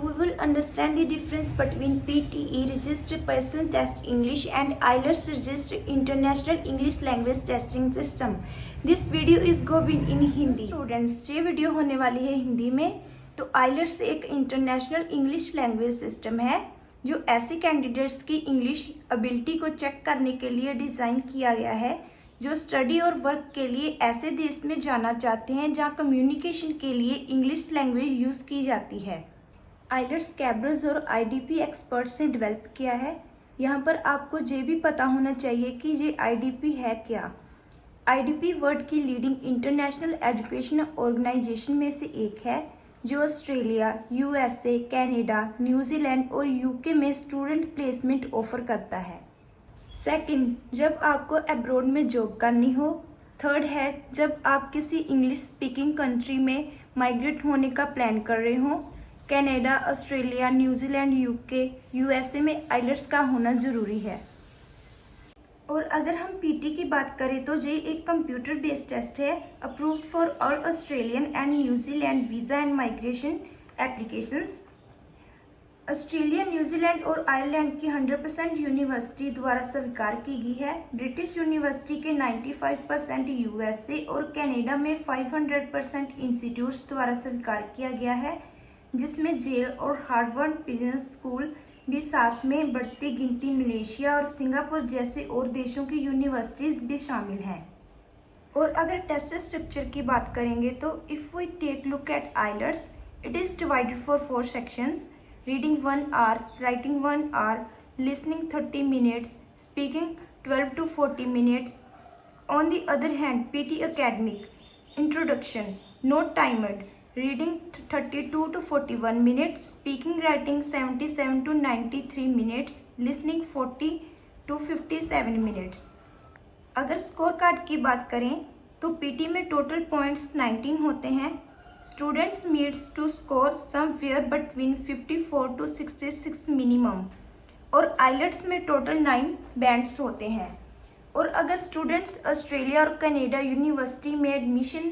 we will understand the difference between PTE Registered Person Test English and IELTS Registered International English Language Testing System. This video is going in Hindi. Students, ये video होने वाली है हिंदी में। तो IELTS एक international English language system है जो ऐसे कैंडिडेट्स की इंग्लिश एबिलिटी को चेक करने के लिए डिज़ाइन किया गया है जो स्टडी और वर्क के लिए ऐसे देश में जाना चाहते हैं जहां कम्युनिकेशन के लिए इंग्लिश लैंग्वेज यूज़ की जाती है। IELTS कैब्रस और IDP एक्सपर्ट्स ने डेवलप किया है। यहाँ पर आपको ये भी पता होना चाहिए कि ये IDP है क्या। IDP वर्ल्ड की लीडिंग इंटरनेशनल एजुकेशन ऑर्गेनाइजेशन में से एक है जो ऑस्ट्रेलिया, USA, कनाडा, न्यूजीलैंड और UK में स्टूडेंट प्लेसमेंट ऑफर करता है। सेकंड, जब आपको अब्रॉड में जॉब करनी हो। थर्ड है जब आप किसी इंग्लिश स्पीकिंग कंट्री में माइग्रेट होने का प्लान कर रहे हो। Canada, Australia, New Zealand, UK, USA में IELTS का होना ज़रूरी है। और अगर हम PT की बात करें तो ये एक कंप्यूटर बेस्ड टेस्ट है approved for all Australian and New Zealand visa and migration applications. Australia, New Zealand और आयरलैंड की 100% यूनिवर्सिटी द्वारा स्वीकार की गई है। ब्रिटिश यूनिवर्सिटी के 95% USA और कनाडा में 500% इंस्टीट्यूट्स द्वारा स्वीकार किया गया है, जिसमें जेल और हार्वर्ड बिजनेस स्कूल भी साथ में बढ़ती गिनती मलेशिया और सिंगापुर जैसे और देशों की यूनिवर्सिटीज़ भी शामिल हैं। और अगर टेस्ट स्ट्रक्चर की बात करेंगे तो if we take look at IELTS, it is divided for 4 sections. Reading 1 hour, writing 1 hour, listening 30 minutes, speaking 12 to 40 minutes. On the other hand, PT Academic, Introduction, not timed, reading 32 to 41 minutes, speaking writing 77 to 93 minutes, listening 40 to 57 minutes. अगर score card की बात करें तो PT में total points 19 होते हैं। Students needs to score somewhere between 54 to 66 minimum. और IELTS में टोटल 9 बैंड्स होते हैं। और अगर स्टूडेंट्स ऑस्ट्रेलिया और कनाडा यूनिवर्सिटी में एडमिशन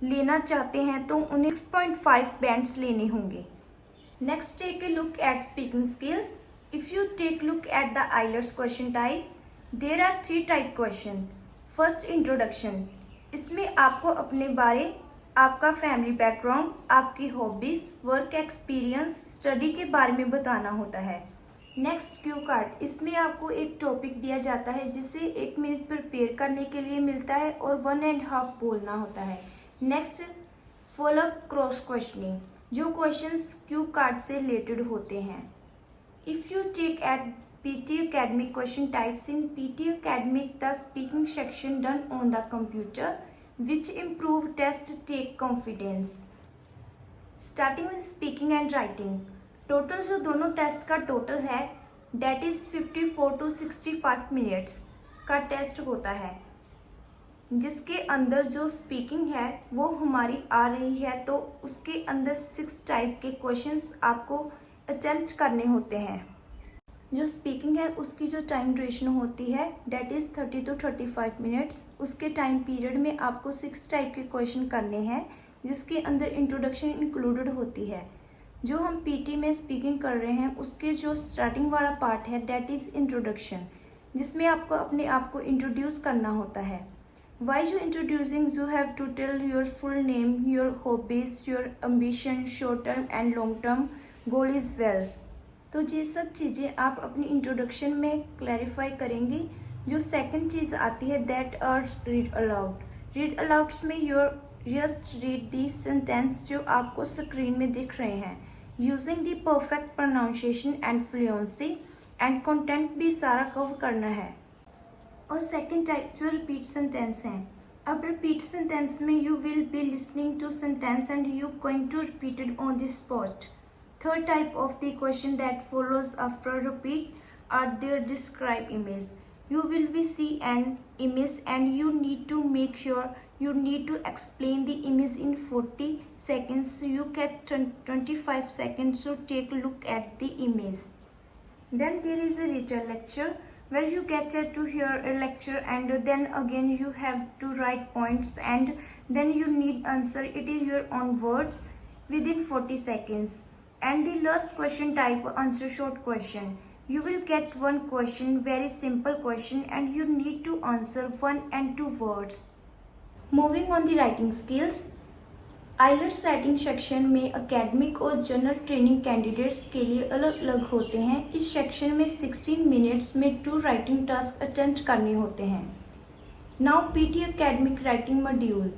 लेना चाहते हैं तो उन्हें 6.5 बैंड्स लेने होंगे। Next take a look at speaking skills. If you take look at the IELTS question types, there are 3 type question. First, introduction. इसमें आपको अपने बारे, आपका फैमिली बैकग्राउंड, आपकी हॉबीज़, वर्क एक्सपीरियंस, स्टडी के बारे में बताना होता है। Next, Q card. इसमें आपको एक टॉपिक दिया जाता है जिसे 1 मिनट प्रिपेयर करने के लिए मिलता है और 1.5 बोलना होता है। नेक्स्ट, फॉलोअप क्रॉस क्वेश्चनिंग, जो क्वेश्चंस क्यू कार्ड से रिलेटेड होते हैं। If you take at PT Academic question types, in PT Academic the speaking section done on the computer which improve test take confidence. Starting with speaking and writing, total जो दोनों test का total है that is 54 to 65 minutes का test होता है, जिसके अंदर जो स्पीकिंग है वो हमारी आ रही है तो उसके अंदर 6 टाइप के क्वेश्चंस आपको अटेम्प्ट करने होते हैं। जो स्पीकिंग है उसकी जो टाइम ड्यूरेशन होती है डेट इज़ 30 to 35 मिनट्स। उसके टाइम पीरियड में आपको 6 टाइप के क्वेश्चन करने हैं जिसके अंदर इंट्रोडक्शन इंक्लूडेड होती है। जो हम PT में स्पीकिंग कर रहे हैं उसके जो स्टार्टिंग वाला पार्ट है डेट इज़ इंट्रोडक्शन, जिसमें आपको अपने आप को इंट्रोड्यूस करना होता है। Why you introducing, you have to tell your full name, your hobbies, your ambition, short term and long term goal is well. तो ये सब चीज़ें आप अपनी इंट्रोडक्शन में क्लैरिफाई करेंगे। जो सेकंड चीज़ आती है that are read aloud. Read alouds में your just read the sentence जो आपको स्क्रीन में दिख रहे हैं using the perfect pronunciation and fluency and content भी सारा कवर करना है। और सेकंड टाइप जो रिपीट सेंटेंस हैं। अब रिपीट सेंटेंस में you will be listening to sentence and you going to repeat it on the spot. Third type of the question that follows after repeat are their describe image. You will be see an image and you need to make sure you need to explain the image in 40 seconds. So you get 25 seconds to take a look at the image. Then there is a written lecture where you get to hear a lecture and then again you have to write points and then you need answer. It is your own words within 40 seconds. And the last question type answer short question. You will get one question, very simple question, and you need to answer 1 and 2 words. Moving on the writing skills. IELTS writing section में academic और general training candidates के लिए अलग अलग होते हैं। इस section में 16 मिनट्स में 2 राइटिंग टास्क अटेम्प्ट करने होते हैं। Now PT academic writing module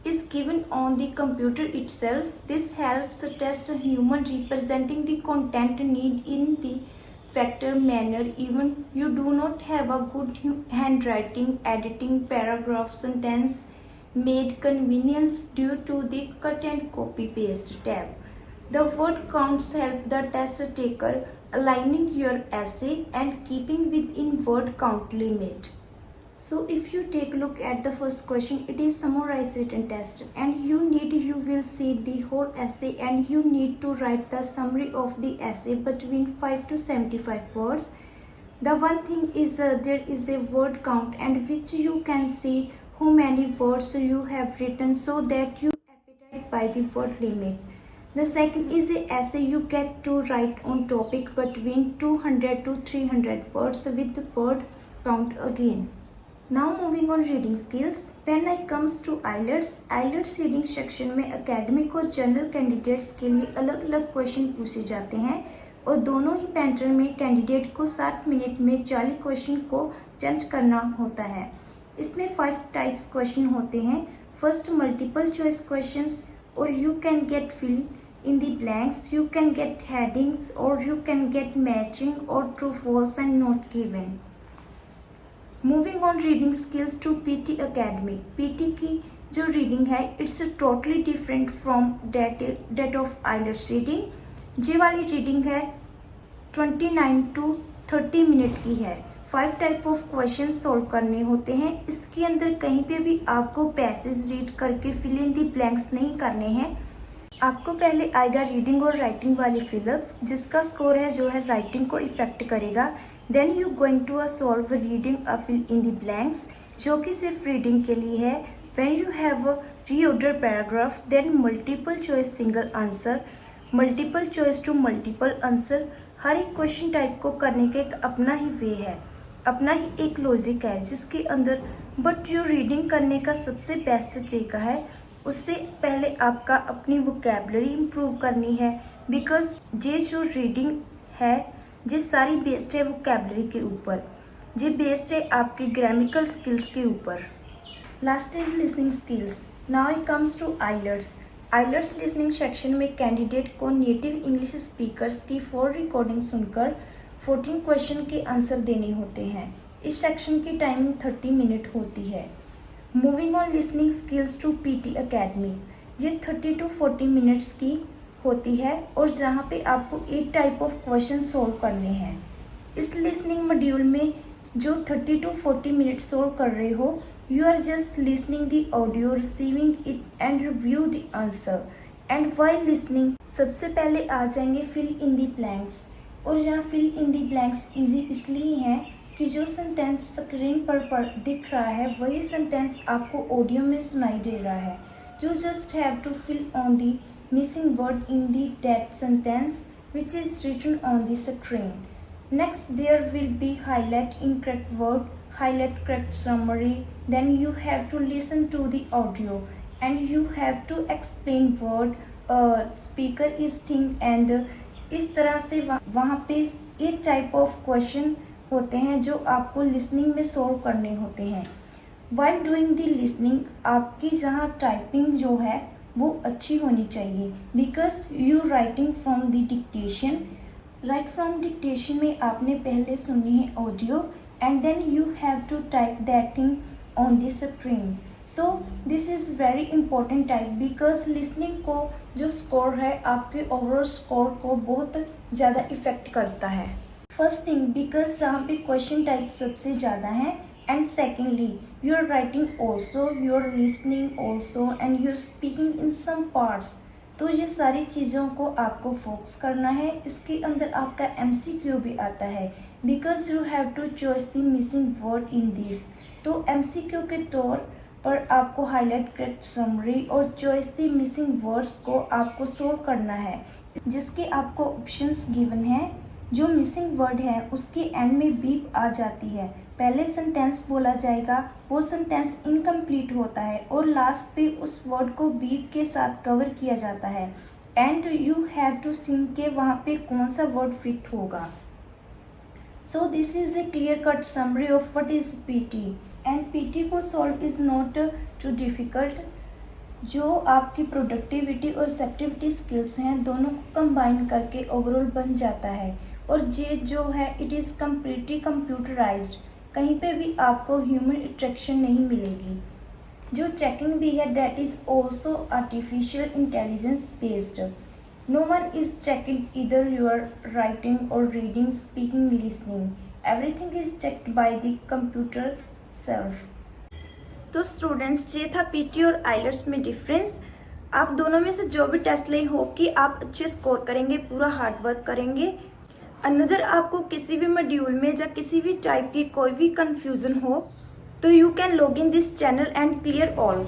is given on the computer itself. This helps test a human representing the content need in the factor manner. Even you do not have a good handwriting, editing paragraph sentence made convenience due to the cut and copy paste tab. The word counts help the test taker aligning your essay and keeping within word count limit. So if you take a look at the first question, it is summarized written test, and you will see the whole essay, and you need to write the summary of the essay between 5 to 75 words. The one thing is there is a word count, and which you can see how many words you have written so that you appetite by the word limit. The second is a essay. You get to write on topic between 200 to 300 words with the word count again. Now moving on reading skills. When it comes to IELTS reading section में academic और general candidates के लिए अलग अलग question पूछे जाते हैं और दोनों ही पैटर्न में कैंडिडेट को 60 मिनट में 40 क्वेश्चन को जज करना होता है। इसमें 5 टाइप्स क्वेश्चन होते हैं। फर्स्ट मल्टीपल चॉइस क्वेश्चंस, और you can get fill in the blanks, you can get headings, और यू कैन गेट मैचिंग और true false and not given. Moving on reading skills to PT academy. PT की जो reading है it's totally different from that of IELTS reading. ये वाली reading है 29 to 30 minute की है। 5 टाइप ऑफ क्वेश्चन सॉल्व करने होते हैं। इसके अंदर कहीं पे भी आपको पैसेज रीड करके फिल इन दी ब्लैंक्स नहीं करने हैं। आपको पहले आएगा रीडिंग और राइटिंग वाली फिलअप्स, जिसका स्कोर है जो है राइटिंग को इफेक्ट करेगा। Then you going to solve reading fill in the blanks, जो कि सिर्फ रीडिंग के लिए है। When you have reorder paragraph, then multiple choice single answer, multiple choice to multiple answer. हर एक क्वेश्चन टाइप को करने का एक अपना ही वे है, अपना ही एक लॉजिक है जिसके अंदर, बट जो रीडिंग करने का सबसे बेस्ट तरीका है, उससे पहले आपका अपनी वोकैबुलरी इम्प्रूव करनी है। बिकॉज ये जो रीडिंग है ये सारी बेस्ड है वोकैबुलरी के ऊपर, ये बेस्ड है आपके ग्रामेटिकल स्किल्स के ऊपर। Last is listening skills. Now it comes to IELTS listening section में कैंडिडेट को नेटिव इंग्लिश स्पीकर्स की 4 रिकॉर्डिंग सुनकर 14 क्वेश्चन के आंसर देने होते हैं। इस सेक्शन की टाइमिंग 30 मिनट होती है। Moving on listening skills to PT academy, ये 30 to 40 मिनट्स की होती है और जहाँ पे आपको 8 टाइप ऑफ क्वेश्चन सॉल्व करने हैं। इस लिसनिंग मॉड्यूल में जो 30 to 40 मिनट सॉल्व कर रहे हो, you are just listening the audio, receiving it and review the answer. And while listening सबसे पहले आ जाएंगे फिल इन द ब्लैंक्स, और यहाँ fill in the blanks easy इसलिए है कि जो सेंटेंस स्क्रीन पर दिख रहा है वही सेंटेंस आपको ऑडियो में सुनाई दे रहा है। You just have to fill on the missing word in that sentence which is written on the screen. Next there will be highlight incorrect word, highlight correct summary. Then you have to listen to the audio and you have to explain word speaker is thing, and इस तरह से वहाँ पे 8 type of question होते हैं जो आपको listening में सॉल्व करने होते हैं। While doing the listening, आपकी जहाँ टाइपिंग जो है वो अच्छी होनी चाहिए, because you writing from the dictation. Write from dictation में आपने पहले सुननी है audio and then you have to type that thing on the screen. So this is very important type, because listening को जो स्कोर है आपके ओवरऑल स्कोर को बहुत ज़्यादा इफेक्ट करता है। फर्स्ट थिंग, बिकॉज जहाँ पे क्वेश्चन टाइप सबसे ज़्यादा है, and secondly you are writing also, you are listening also, and you are speaking in some parts। तो ये सारी चीज़ों को आपको फोकस करना है। इसके अंदर आपका MCQ भी आता है, because you have to choice the missing word in this. तो MCQ के तौर पर आपको हाईलाइट करेक्ट समरी और चॉइस द मिसिंग वर्ड्स को आपको सोल्व करना है, जिसके आपको ऑप्शंस गिवन है। जो मिसिंग वर्ड है उसके एंड में बीप आ जाती है। पहले सेंटेंस बोला जाएगा, वो सेंटेंस इनकम्प्लीट होता है और लास्ट पे उस वर्ड को बीप के साथ कवर किया जाता है and you have to think के वहाँ पे कौन सा वर्ड फिट होगा। So this is a clear cut summary of what is PT and PT को solve is not too difficult. जो आपकी प्रोडक्टिविटी और सेक्टिविटी स्किल्स हैं दोनों को कंबाइन करके ओवरऑल बन जाता है। और ये जो है इट इज़ कम्प्लीटली कंप्यूटराइज्ड, कहीं पे भी आपको ह्यूमन इंटरेक्शन नहीं मिलेगी। जो चेकिंग भी है that is also artificial intelligence based. No one is checking इधर यूर राइटिंग और reading, speaking, listening, everything is checked by the computer self. तो स्टूडेंट्स, ये था पीटी और आइलर्स में डिफरेंस। आप दोनों में से जो भी टेस्ट लें, होप कि आप अच्छे स्कोर करेंगे, पूरा हार्ड वर्क करेंगे। अनदर आपको किसी भी मॉड्यूल में या किसी भी टाइप की कोई भी कंफ्यूजन हो तो you can log in this channel and clear all.